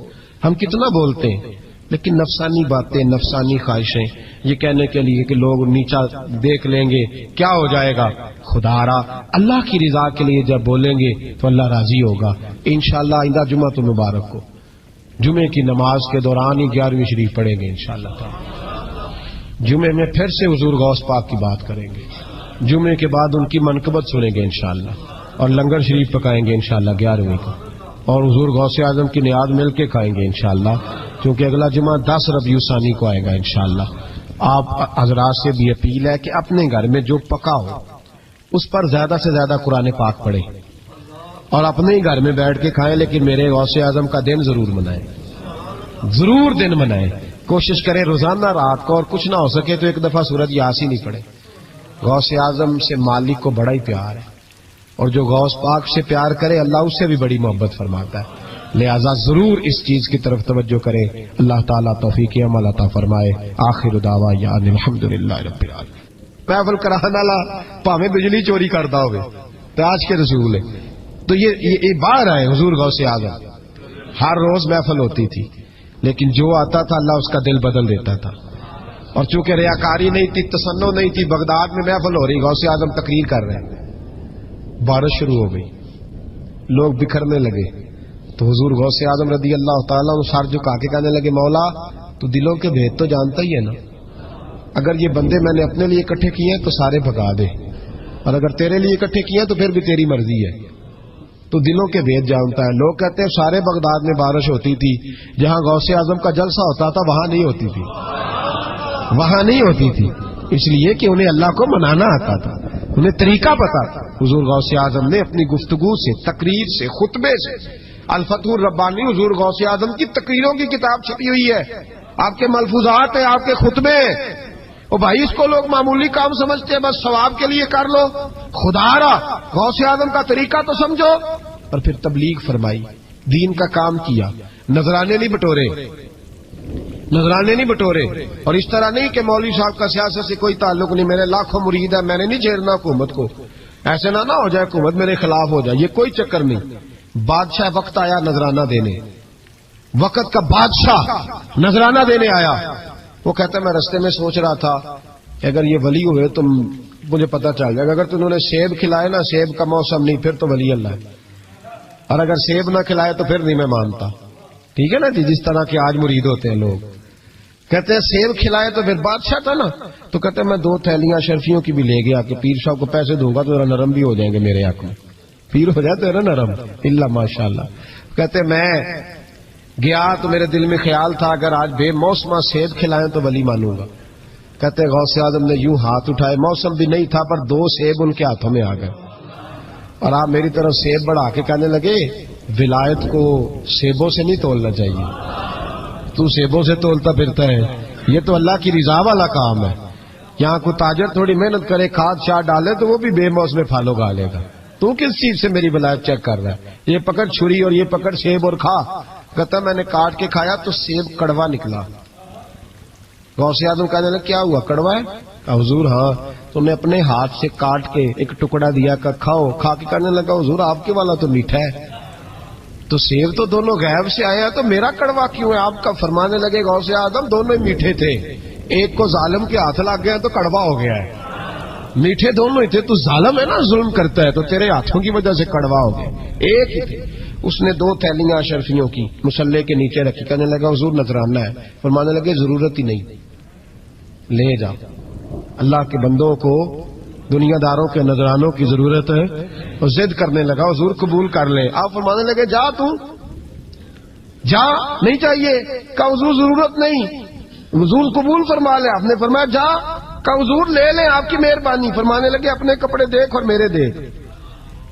ہم کتنا بولتے ہیں لیکن نفسانی باتیں، نفسانی خواہشیں، یہ کہنے کے لیے کہ لوگ نیچا دیکھ لیں گے کیا ہو جائے گا، خدا را اللہ کی رضا کے لیے جب بولیں گے تو اللہ راضی ہوگا۔ انشاءاللہ آئندہ جمعہ تو مبارک ہو، جمعے کی نماز کے دوران ہی 11ویں شریف پڑھیں گے انشاءاللہ تعالی۔ جمعے میں پھر سے حضور غوث پاک کی بات کریں گے، جمعے کے بعد ان کی منقبت سنیں گے انشاءاللہ، اور لنگر شریف پکائیں گے انشاءاللہ 11ویں کو، اور حضور غوث اعظم کی نیاد مل کے کھائیں گے انشاءاللہ، کیونکہ اگلا جمعہ 10 ربیع الثانی کو آئے گا انشاءاللہ۔ آپ حضرات سے بھی اپیل ہے کہ اپنے گھر میں جو پکا ہو اس پر زیادہ سے زیادہ قرآن پاک پڑھیں، اور اپنے ہی گھر میں بیٹھ کے کھائیں، لیکن میرے غوث اعظم کا دن ضرور منائیں، ضرور دن منائیں۔ کوشش کریں روزانہ رات کو، اور کچھ نہ ہو سکے تو ایک دفعہ سورۃ یاسین ہی پڑھیں۔ غوث اعظم سے مالک کو بڑا ہی پیار ہے، اور جو غوث پاک سے پیار کرے اللہ اس سے بھی بڑی محبت فرماتا ہے، لہذا ضرور اس چیز کی طرف توجہ کرے۔ اللہ تعالیٰ توفیق عمل عطا فرمائے۔ آخر دعوانا ان الحمدللہ رب العالمین۔ محفل کرانے والا پاویں بجلی چوری کرتا ہوگا تو آج کے رسول ہے، تو یہ باہر آئے حضور غوث اعظم، ہر روز محفل ہوتی تھی، لیکن جو آتا تھا اللہ اس کا دل بدل دیتا تھا، اور چونکہ ریاکاری نہیں تھی، تسنع نہیں تھی، بغداد میں محفل ہو رہی، غوث اعظم تقریر کر رہے ہیں، بارش شروع ہو گئی، لوگ بکھرنے لگے، تو حضور غوث اعظم رضی اللہ تعالیٰ عنہ سر جھکا کے کہنے لگے مولا تو دلوں کے بھید تو جانتا ہی ہے نا، اگر یہ بندے میں نے اپنے لیے اکٹھے کیے ہیں تو سارے بھگا دے، اور اگر تیرے لیے اکٹھے کیے ہیں تو پھر بھی تیری مرضی ہے، تو دلوں کے بھید جانتا ہے۔ لوگ کہتے ہیں سارے بغداد میں بارش ہوتی تھی، جہاں غوث اعظم کا جلسہ ہوتا تھا وہاں نہیں ہوتی تھی، وہاں نہیں ہوتی تھی، اس لیے کہ انہیں اللہ کو منانا آتا تھا، انہیں طریقہ پتا تھا۔ حضور غوث اعظم نے اپنی گفتگو سے، تقریر سے، خطبے سے، الفتح الربانی حضور غوث اعظم کی تقریروں کی کتاب چھپی ہوئی ہے، آپ کے ملفوظات ہیں، آپ کے خطبے ہیں۔ او بھائی اس کو لوگ معمولی کام سمجھتے ہیں، بس ثواب کے لیے کر لو، خدا را غوث اعظم کا طریقہ تو سمجھو۔ اور پھر تبلیغ فرمائی، دین کا کام کیا، نذرانے نہیں بٹورے، نذرانے نہیں بٹورے، اور اس طرح نہیں کہ مولوی صاحب کا سیاست سے کوئی تعلق نہیں، میرے لاکھوں مرید ہے، میں نے نہیں چھیڑنا حکومت کو، ایسے نہ ہو جائے حکومت میرے خلاف ہو جائے، یہ کوئی چکر نہیں۔ بادشاہ وقت آیا نذرانہ دینے، وقت کا بادشاہ نذرانہ دینے آیا، وہ کہتا ہے میں رستے میں سوچ رہا تھا کہ اگر یہ ولی ہوئے تو مجھے پتا چل جائے گا، اگر تم نے سیب کھلائے نا، سیب کا موسم نہیں، پھر تو ولی اللہ ہے، اور اگر سیب نہ کھلائے تو پھر نہیں میں مانتا، ٹھیک ہے نا جی، جس طرح کے آج مرید ہوتے ہیں لوگ، کہتے ہیں سیب کھلائے تو پھر بادشاہ تھا نا، تو کہتے ہیں میں 2 تھیلیاں شرفیوں کی بھی لے گیا کہ پیر صاحب کو پیسے دوں گا تو ذرا نرم بھی ہو جائیں گے میرے حق میں، پیر ہو جائے تو ذرا نرم، اللہ ماشاءاللہ۔ کہتے میں گیا تو میرے دل میں خیال تھا اگر آج بے موسمہ سیب کھلائیں تو ولی مانوں گا۔ کہتے غوث اعظم نے یوں ہاتھ اٹھائے، موسم بھی نہیں تھا پر 2 سیب ان کے ہاتھوں میں آ گئے، اور آپ میری طرف سیب بڑھا کے کہنے لگے ولایت کو سیبوں سے نہیں تولنا چاہیے، تو سیبوں سے تولتا پھرتا ہے، یہ تو اللہ کی رضا والا کام ہے، یہاں کوئی تاجر تھوڑی محنت کرے، کھاد شاد ڈالے تو وہ بھی بے موسم پھل اگا لے گا، تو کس چیز سے میری ولایت چیک کر رہا ہے، یہ پکڑ چھری اور یہ پکڑ سیب اور کھا۔ کہتا میں نے کاٹ کے کھایا تو سیب کڑوا نکلا۔ غوث اعظم کہنے لگا کیا ہوا، کڑوا ہے؟ حضور ہاں، تو نے اپنے ہاتھ سے کاٹ کے ایک ٹکڑا دیا کہ کھاؤ، کھا کے کہنے لگا حضور آپ کے والا تو میٹھا ہے، تو سیب تو دونوں غیب سے آئے ہیں تو میرا کڑوا کیوں ہے؟ آپ کا فرمانے لگے غوث اعظم دونوں ہی میٹھے تھے، ایک کو ظالم کے ہاتھ لگ گیا تو کڑوا ہو گیا ہے، میٹھے دونوں ہی تھے، تو ظالم ہے نا، ظلم کرتا ہے، تو تیرے ہاتھوں کی وجہ سے کڑوا ہو گیا، ایک ہی تھے۔ اس نے 2 تھیلیاں اشرفیوں کی مصلے کے نیچے رکھی، کہنے لگا حضور نذرانہ ہے، فرمانے لگے ضرورت ہی نہیں، لے جا، اللہ کے بندوں کو دنیا داروں کے نذرانوں کی ضرورت ہے، اور ضد کرنے لگا حضور قبول کر لیں، آپ فرمانے لگے جا تو جا، نہیں چاہیے، کہا حضور ضرورت نہیں، حضور قبول فرما لے، آپ نے فرمایا جا، کہا حضور لے لیں آپ کی مہربانی، فرمانے لگے اپنے کپڑے دیکھ اور میرے دیکھ،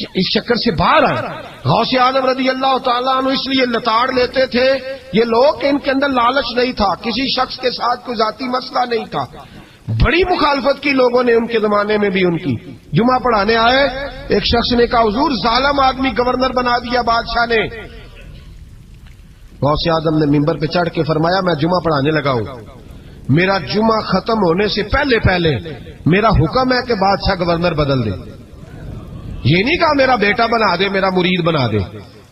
کہ اس چکر سے باہر آئے. غوث اعظم رضی اللہ تعالیٰ عنہ اس لیے لتاڑ لیتے تھے یہ لوگ کہ ان کے اندر لالچ نہیں تھا, کسی شخص کے ساتھ کوئی ذاتی مسئلہ نہیں تھا. بڑی مخالفت کی لوگوں نے ان کے زمانے میں بھی ان کی. جمعہ پڑھانے آئے, ایک شخص نے کہا حضور ظالم آدمی گورنر بنا دیا بادشاہ نے. غوث اعظم نے ممبر پہ چڑھ کے فرمایا میں جمعہ پڑھانے لگا ہوں, میرا جمعہ ختم ہونے سے پہلے میرا حکم ہے کہ بادشاہ گورنر بدل دے. یہ نہیں کہا میرا بیٹا بنا دے, میرا مرید بنا دے,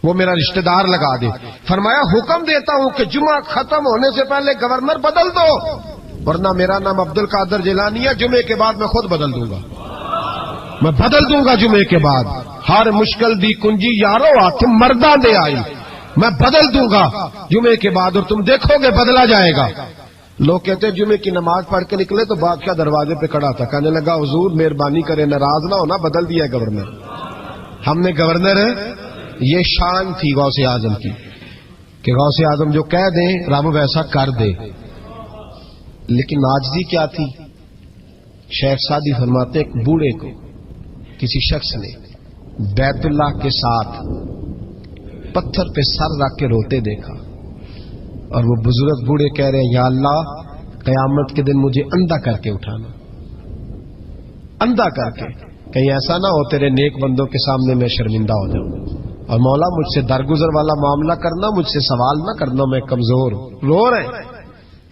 وہ میرا رشتہ دار لگا دے. فرمایا حکم دیتا ہوں کہ جمعہ ختم ہونے سے پہلے گورنر بدل دو, ورنہ میرا نام عبد القادر جیلانی ہے, جمعے کے بعد میں خود بدل دوں گا. میں بدل دوں گا جمعے کے بعد. ہر مشکل دی کنجی یارو آتے مرداں دے آئی, میں بدل دوں گا جمعے کے بعد, اور تم دیکھو گے بدلا جائے گا. لوگ کہتے ہیں جمعے کی نماز پڑھ کے نکلے تو بادشاہ دروازے پہ کھڑا تھا, کہنے لگا حضور مہربانی کرے ناراض نہ ہونا, بدل دیا ہے گورنر. ہم نے گورنر, یہ شان تھی غوث اعظم کی کہ غوث اعظم جو کہہ دیں رب ویسا کر دے. لیکن عاجزی کیا تھی؟ شیخ سعدی فرماتے ایک بوڑھے کو کسی شخص نے بیت اللہ کے ساتھ پتھر پہ سر رکھ کے روتے دیکھا, اور وہ بزرگ بوڑھے کہہ رہے ہیں یا اللہ قیامت کے دن مجھے اندھا کر کے اٹھانا, اندھا کر کے, کہیں ایسا نہ ہو تیرے نیک بندوں کے سامنے میں شرمندہ ہو جاؤں, اور مولا مجھ سے درگزر والا معاملہ کرنا, مجھ سے سوال نہ کرنا, میں کمزور ہوں. رو رہے ہیں.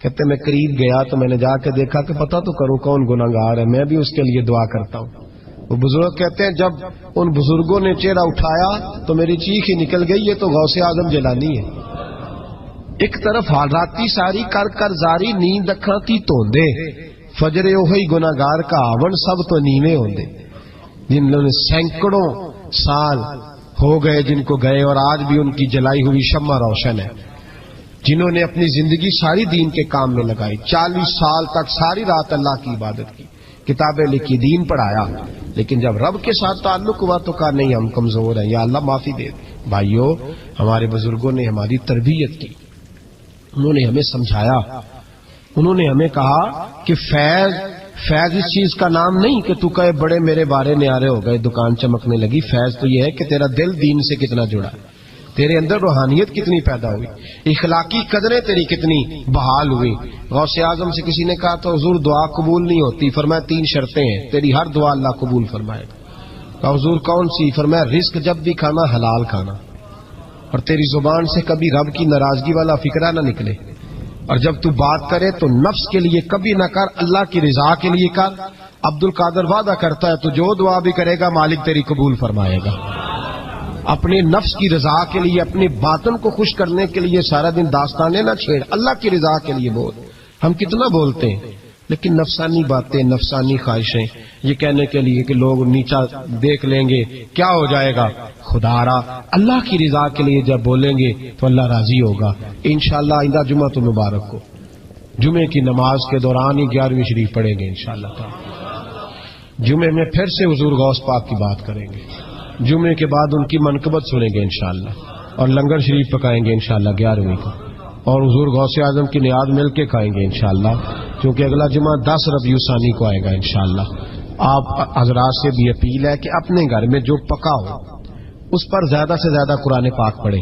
کہتے میں قریب گیا تو میں نے جا کے دیکھا کہ پتہ تو کروں کون گناہگار ہے, میں بھی اس کے لیے دعا کرتا ہوں. وہ بزرگ کہتے ہیں جب ان بزرگوں نے چہرہ اٹھایا تو میری چیخ ہی نکل گئی, یہ تو غوث اعظم جیلانی ہے. ایک طرف حالاتی ساری کر کر زاری نیند اکھاں تی توندے, فجر اوہی گناہگار کا آون سب تو نیویں ہوندے. جن لوگوں نے سینکڑوں سال ہو گئے جن کو گئے, اور آج بھی ان کی جلائی ہوئی شمع روشن ہے. جنہوں نے اپنی زندگی ساری دین کے کام میں لگائی, 40 سال تک ساری رات اللہ کی عبادت کی, کتابیں لکھی, دین پڑھایا, لیکن جب رب کے ساتھ تعلق ہوا تو کہا نہیں ہم کمزور ہیں, یا اللہ معافی دے. بھائیو ہمارے بزرگوں نے ہماری تربیت کی, انہوں نے ہمیں سمجھایا, انہوں نے ہمیں کہا کہ فیض اس چیز کا نام نہیں کہ تو کہے بڑے میرے بارے نیارے ہو گئے, دکان چمکنے لگی. فیض تو یہ ہے کہ تیرا دل دین سے کتنا جڑا, تیرے اندر روحانیت کتنی پیدا ہوئی, اخلاقی قدریں تیری کتنی بحال ہوئی. غوث اعظم سے کسی نے کہا تو حضور دعا قبول نہیں ہوتی, فرمایا 3 شرطیں ہیں, تیری ہر دعا اللہ قبول فرمائے گا. کہا حضور کون سی؟ فرمایا رزق جب بھی کھانا حلال کھانا, اور تیری زبان سے کبھی رب کی ناراضگی والا فکرہ نہ نکلے, اور جب تو بات کرے تو نفس کے لیے کبھی نہ کر, اللہ کی رضا کے لیے کر. عبد القادر وعدہ کرتا ہے تو جو دعا بھی کرے گا مالک تیری قبول فرمائے گا. اپنے نفس کی رضا کے لیے, اپنے باطن کو خوش کرنے کے لیے سارا دن داستانے نہ چھیڑ, اللہ کی رضا کے لیے بول. ہم کتنا بولتے ہیں لیکن نفسانی باتیں, نفسانی خواہشیں, یہ کہنے کے لیے کہ لوگ نیچا دیکھ لیں گے کیا ہو جائے گا. خدا را اللہ کی رضا کے لیے جب بولیں گے تو اللہ راضی ہوگا. انشاءاللہ آئندہ جمعہ تو مبارک کو جمعے کی نماز کے دوران ہی 11ویں شریف پڑھیں گے انشاءاللہ تعالی. جمعے میں پھر سے حضور غوث پاک کی بات کریں گے, جمعے کے بعد ان کی منقبت سنیں گے انشاءاللہ, اور لنگر شریف پکائیں گے انشاءاللہ 11ویں کو, اور حضور غوث اعظم کی نیاد مل کے کھائیں گے انشاءاللہ, کیونکہ اگلا جمعہ 10 ربیع ثانی کو آئے گا انشاءاللہ. آپ حضرات سے بھی اپیل ہے کہ اپنے گھر میں جو پکا ہو اس پر زیادہ سے زیادہ قرآن پاک پڑھیں,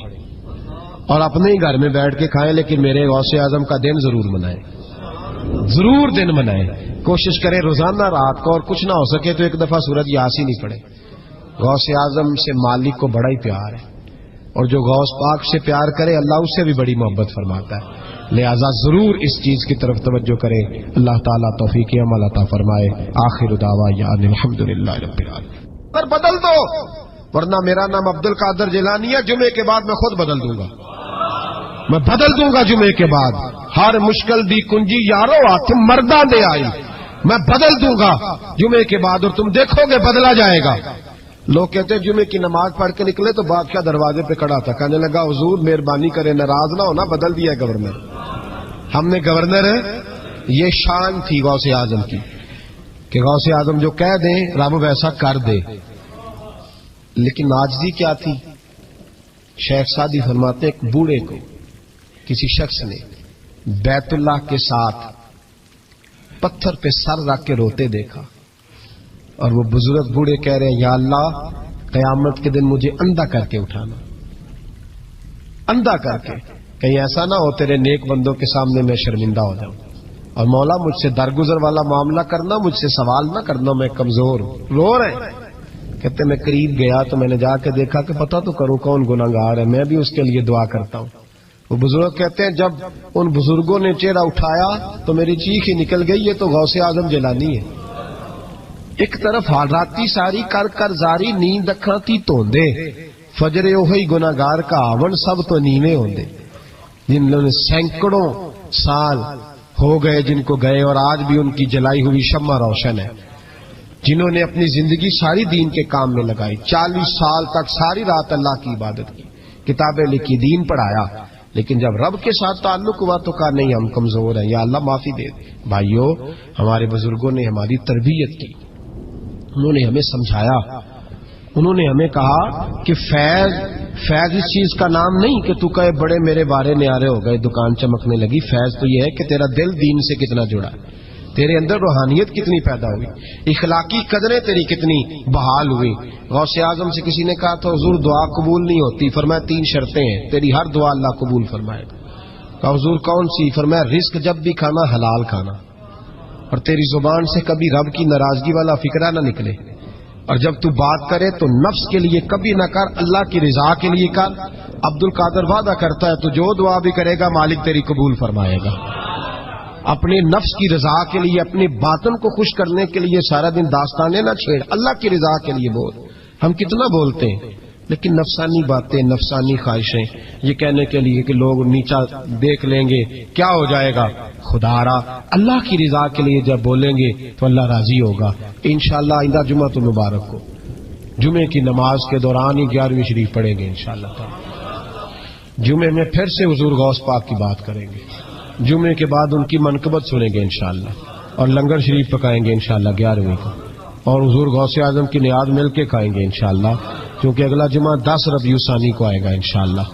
اور اپنے ہی گھر میں بیٹھ کے کھائیں, لیکن میرے غوث اعظم کا دن ضرور منائیں, ضرور دن منائیں. کوشش کریں روزانہ رات کو, اور کچھ نہ ہو سکے تو ایک دفعہ سورۃ یاسین ہی پڑھیں. غوث اعظم سے مالک کو بڑا ہی پیار ہے, اور جو غوث پاک سے پیار کرے اللہ اس سے بھی بڑی محبت فرماتا ہے. لہذا ضرور اس چیز کی طرف توجہ کریں. اللہ تعالیٰ توفیق عمل عطا فرمائے. آخر دعوانا الحمدللہ رب العالمین. پر بدل دو, ورنہ میرا نام عبد القادر جیلانی ہے, جمعے کے بعد میں خود بدل دوں گا, میں بدل دوں گا جمعے کے بعد. ہر مشکل دی کنجی یارو آتے مرداں دے آئی, میں بدل دوں گا جمعے کے بعد, اور تم دیکھو گے بدلا جائے گا. لوگ کہتے ہیں جمعے کی نماز پڑھ کے نکلے تو بادشاہ دروازے پہ کھڑا تھا, کہنے لگا حضور مہربانی کرے ناراض نہ ہونا, بدل دیا گورنر. ہم نے گورنر, یہ شان تھی غوث اعظم کی کہ غوث اعظم جو کہہ دیں رب ویسا کر دے. لیکن عاجزی کیا تھی؟ شیخ سعدی فرماتے ایک بوڑھے کو کسی شخص نے بیت اللہ کے ساتھ پتھر پہ سر رکھ کے روتے دیکھا, اور وہ بزرگ بوڑھے کہہ رہے ہیں یا اللہ قیامت کے دن مجھے اندھا کر کے اٹھانا، اندھا کر کے، کہیں ایسا نہ ہو تیرے نیک بندوں کے سامنے میں شرمندہ ہو جاؤں، اور مولا مجھ سے درگزر والا معاملہ کرنا، مجھ سے سوال نہ کرنا، میں کمزور ہوں۔ رو رہے ہیں، کہتے میں قریب گیا تو میں نے جا کے دیکھا کہ پتہ تو کروں کون گناہگار ہے، میں بھی اس کے لیے دعا کرتا ہوں۔ وہ بزرگ کہتے ہیں جب ان بزرگوں نے چہرہ اٹھایا تو میری چیخ ہی نکل گئی، یہ تو غوث اعظم جیلانی ہے۔ ایک طرف حالاتی ساری کر کر زاری، نیند اکھاں تھی توندے، فجر اوہی گناہگار کا آون سب تو نیویں ہوندے۔ جن لوگوں نے سینکڑوں سال ہو گئے جن کو گئے، اور آج بھی ان کی جلائی ہوئی شمع روشن ہے، جنہوں نے اپنی زندگی ساری دین کے کام میں لگائی، 40 سال تک ساری رات اللہ کی عبادت کی، کتابیں لکھی، دین پڑھایا، لیکن جب رب کے ساتھ تعلق ہوا تو کہا نہیں ہم کمزور ہیں، یا اللہ معافی دے دے۔ بھائیو، ہمارے بزرگوں نے ہماری تربیت کی، انہوں نے ہمیں سمجھایا، انہوں نے ہمیں کہا کہ فیض اس چیز کا نام نہیں کہ تو کہے بڑے میرے بارے نیارے ہو گئے، دکان چمکنے لگی، فیض تو یہ ہے کہ تیرا دل دین سے کتنا جڑا ہے، تیرے اندر روحانیت کتنی پیدا ہوئی، اخلاقی قدریں تیری کتنی بحال ہوئی۔ غوث اعظم سے کسی نے کہا تو حضور دعا قبول نہیں ہوتی، فرمایا 3 شرطیں ہیں، تیری ہر دعا اللہ قبول فرمائے گا۔ کہا حضور کون سی؟ فرمایا رزق جب بھی کھانا حلال کھانا، اور تیری زبان سے کبھی رب کی ناراضگی والا فکرہ نہ نکلے، اور جب تو بات کرے تو نفس کے لیے کبھی نہ کر، اللہ کی رضا کے لیے کر۔ عبد القادر وعدہ کرتا ہے تو جو دعا بھی کرے گا مالک تیری قبول فرمائے گا۔ اپنے نفس کی رضا کے لیے، اپنے باطن کو خوش کرنے کے لیے سارا دن داستانے نہ چھیڑ، اللہ کی رضا کے لیے بول۔ ہم کتنا بولتے ہیں لیکن نفسانی باتیں، نفسانی خواہشیں، یہ کہنے کے لیے کہ لوگ نیچا دیکھ لیں گے کیا ہو جائے گا، خدا را اللہ کی رضا کے لیے جب بولیں گے تو اللہ راضی ہوگا۔ انشاءاللہ آئندہ جمعہ تو مبارک ہو، جمعے کی نماز کے دوران ہی 11ویں شریف پڑھیں گے انشاءاللہ تعالی۔ جمعے میں پھر سے حضور غوث پاک کی بات کریں گے، جمعے کے بعد ان کی منقبت سنیں گے انشاءاللہ، اور لنگر شریف پکائیں گے انشاءاللہ 11ویں کو، اور حضور غوث اعظم کی نیاد مل کے کھائیں گے انشاءاللہ، کیونکہ اگلا جمعہ 10 ربیع الثانی کو آئے گا انشاءاللہ۔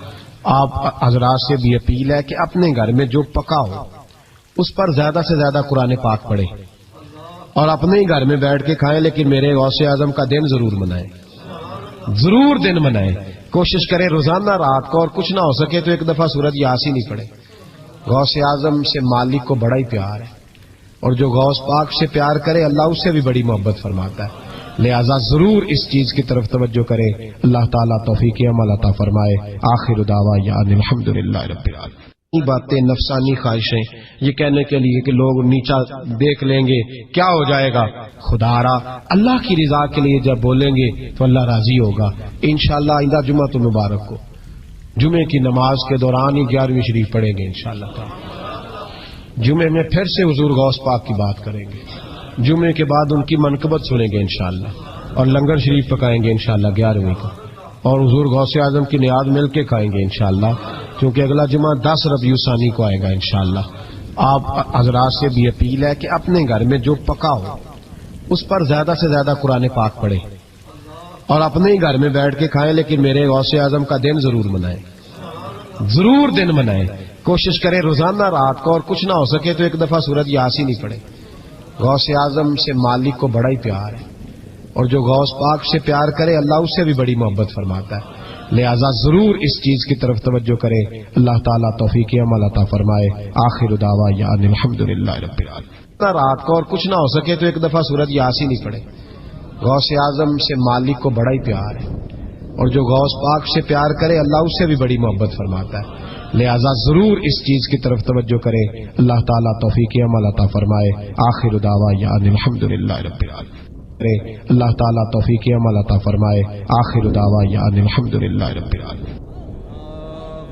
آپ حضرات سے بھی اپیل ہے کہ اپنے گھر میں جو پکا ہو اس پر زیادہ سے زیادہ قرآن پاک پڑھیں، اور اپنے ہی گھر میں بیٹھ کے کھائیں، لیکن میرے غوث اعظم کا دن ضرور منائیں، ضرور دن منائیں۔ کوشش کریں روزانہ رات کو، اور کچھ نہ ہو سکے تو ایک دفعہ سورۃ یاسین ہی پڑھیں۔ غوث اعظم سے مالک کو بڑا ہی پیار ہے، اور جو غوث پاک سے پیار کرے اللہ اس سے بھی بڑی محبت فرماتا ہے، لہذا ضرور اس چیز کی طرف توجہ کرے۔ اللہ تعالیٰ توفیق عمل عطا فرمائے۔ آخر دعوانا ان الحمدللہ رب العالمین۔ یہ باتیں، نفسانی خواہشیں، یہ کہنے کے لیے کہ لوگ نیچا دیکھ لیں گے کیا ہو جائے گا، خدا را اللہ کی رضا کے لیے جب بولیں گے تو اللہ راضی ہوگا۔ انشاءاللہ آئندہ جمعہ تو مبارک ہو، جمعے کی نماز کے دوران ہی 11ویں شریف پڑھیں گے انشاءاللہ تعالی۔ جمعے میں پھر سے حضور غوث پاک کی بات کریں گے، جمعے کے بعد ان کی منقبت سنیں گے انشاءاللہ، اور لنگر شریف پکائیں گے انشاءاللہ 11ویں کو، اور حضور غوث اعظم کی نیاد مل کے کھائیں گے انشاءاللہ، کیونکہ اگلا جمعہ 10 ربیع الثانی کو آئے گا انشاءاللہ۔ آپ حضرات سے بھی اپیل ہے کہ اپنے گھر میں جو پکا ہو اس پر زیادہ سے زیادہ قرآن پاک پڑھیں، اور اپنے ہی گھر میں بیٹھ کے کھائیں، لیکن میرے غوث اعظم کا دن ضرور منائیں، ضرور دن منائیں۔ کوشش کریں روزانہ رات کو، اور کچھ نہ ہو سکے تو ایک دفعہ سورۃ یاسین ہی پڑھیں۔ غوث اعظم سے مالک کو بڑا ہی پیار ہے، اور جو غوث پاک سے پیار کرے اللہ اس سے بھی بڑی محبت فرماتا ہے، لہذا ضرور اس چیز کی طرف توجہ کرے۔ اللہ تعالیٰ توفیق عمل عطا فرمائے۔ آخر دعوانا ان الحمدللہ رب العالمین۔ رات کو، اور کچھ نہ ہو سکے تو ایک دفعہ سورۃ یاسین ہی پڑھیں۔ غوث اعظم سے مالک کو بڑا ہی پیار ہے، اور جو غوث پاک سے پیار کرے اللہ اس سے بھی بڑی محبت فرماتا ہے، لہذا ضرور اس چیز کی طرف توجہ کرے۔ اللہ تعالیٰ توفیق عمل عطا فرمائے۔ آخر دعوانا ان الحمدللہ رب العالمین۔ اللہ تعالیٰ توفیق عمل عطا فرمائے۔ آخر دعوانا ان الحمدللہ رب العالمین۔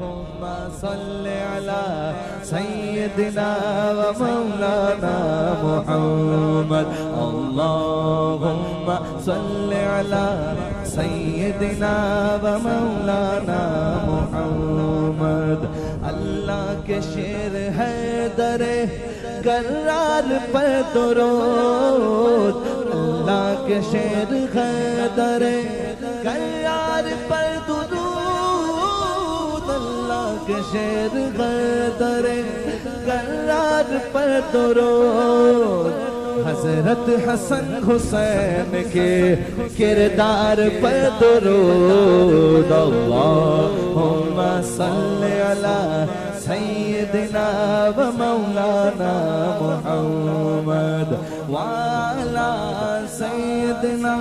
اللہم صل علی سیدنا و مولانا محمد، اللہم صل علی سیدنا و مولانا محمد۔ اللہ کے شیر حیدر کرار پر درود، اللہ کے شیر حیدر کرار پر درود، اللہ کے شیر حیدر کرار پر درود۔ حضرت حسن حسین کے کردار پر درود اللہم صلی علی سیدنا و مولانا محمد وعلی سیدنا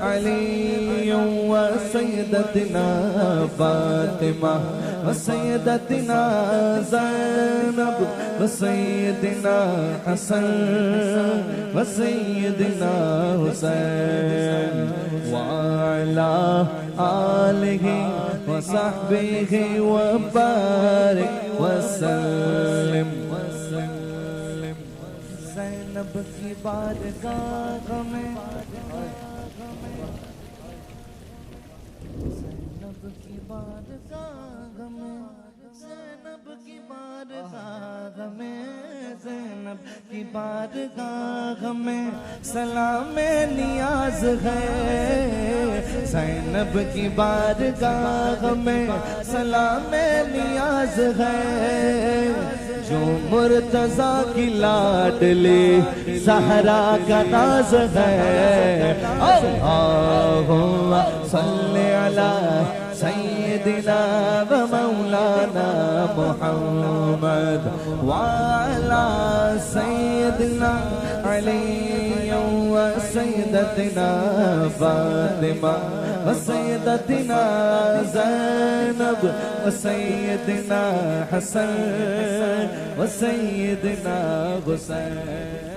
علی و سیدتنا فاطمہ و سیدتنا زینب و سیدنا حسن و سیدنا حسین وعلی آلہ و صحبہ و بارک وسلم زینب کی بارگاہ میں زینب کی بارگاہ میں زینب کی بارگاہ میں زینب کی بارگاہ میں سلام نیاز ہے زینب کی بارگاہ میں سلام نیاز ہے جو مرتضیٰ کی لاڈلی زہرا کا ناز ہے اللہم صلی علی سیدنا و مولانا محمد وعلی سیدنا علی و سیدتنا فاطمہ و سیدتنا زینب و سیدنا حسن و سیدنا حسین